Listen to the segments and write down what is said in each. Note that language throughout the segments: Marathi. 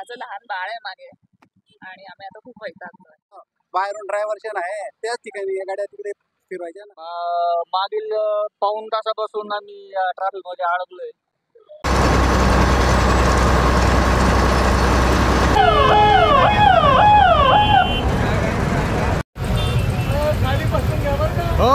माझं लहान बाळ आहे मागे आणि आम्ही आता खूप वैतागलोय. बाहेरून ड्रायव्हर आहे त्याच ठिकाणी या गाड्या तिकडे फिरवायच्या ना. मागील पाऊण तासापासून आम्ही ट्रॅफिक मध्ये अडकलोय. हो.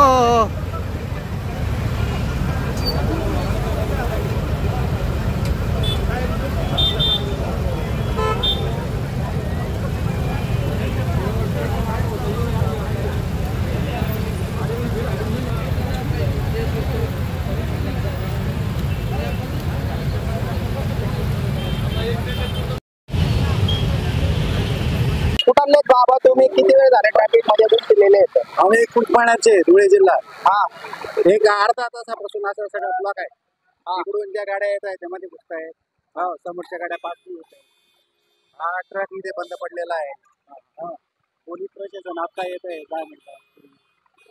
कुठले बाबा तुम्ही किती वेळ झाले ट्रॅफिक मध्ये गुंतलेले आहेत? आम्ही कुटपाण्याचे धुळे जिल्हा. हा, एक अर्धा तासापासून असं सगळं ब्लॉक आहे. इकडून ज्या गाड्या येत आहेत त्यामध्ये घुसतायत. हा, समोरच्या गाड्या पास होत आहेत. हा, ट्रक इथे बंद पडलेला आहे. पोलीस प्रशासन आता येत आहे 10 मिनिटं.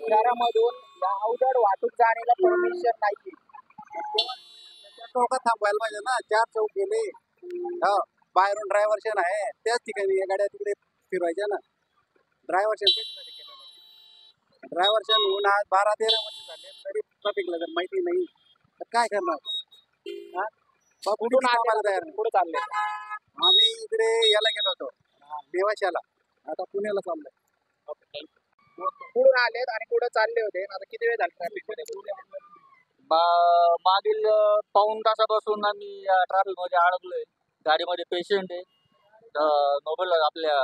शहरामधून या अवजड वाहतूक जाण्याला परमिशन नाही. चौकात थांबवायला पाहिजे ना. 4 चौक गेले. हा, बाहेरून ड्रायव्हर आहे त्याच ठिकाणी या गाड्या तिकडे फिरवायच्या ना. ड्रायव्हर होऊन आज 12-13 वर्ष झाले तरी ट्रॅफिकला जर माहिती नाही तर काय करणार? कुठून आम्हाला तयार नाही. कुठे चालले? आम्ही इकडे याला गेलो होतो देवाशाला. आता पुण्याला चाललोय. कुठून आलेत आणि कुठे चालले होते? आता किती वेळ झाला ट्रॅफिक मध्ये? मागील पाऊण तासापासून आम्ही ट्रॅफिक मध्ये अडकलोय. गाडीमध्ये पेशंट आहे. नोबेल आपल्या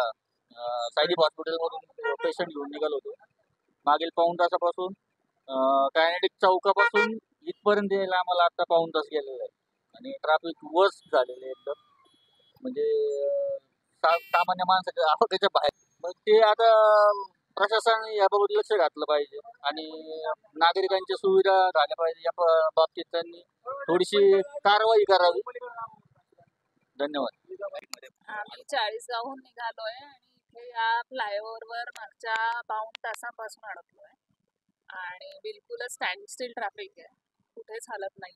सायदीप हॉस्पिटल मधून पेशंट घेऊन निघालो होतो. मागील पाऊण तासापासून कायनेटिक चौकापासून इथपर्यंत यायला आम्हाला आता पाऊण तास गेलेला आहे आणि ट्रॅफिक वर्स्ट झालेले आहे एकदम. म्हणजे सामान्य माणसाच्या आवडीच्या बाहेर. मग ते आता प्रशासनाने याबाबत लक्ष घातलं पाहिजे आणि नागरिकांच्या सुविधा झाल्या पाहिजे या बाबतीत त्यांनी थोडीशी कारवाई करावी. धन्यवाद. आम्ही 40गावहून निघालोय आणि इथे या फ्लायओव्हरवर मागच्या पाऊण तासापासून अडकलोय आणि बिलकुलच स्टँड स्टील ट्रॅफिक आहे. कुठेच हालत नाही.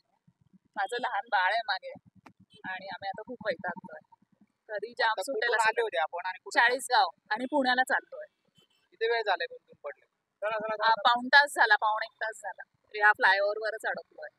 माझं लहान बाळ आहे मागे आणि आम्ही आता खूप वैतागलोय. कधी जाम सुटेल आले होते आपण आणि 40गाव आणि पुण्याला चाललोय. किती वेळ झाले गुंतून पडले? पाऊण तास झाला, पाऊण 1 तास झाला. या फ्लायओव्हरवरच अडकलोय.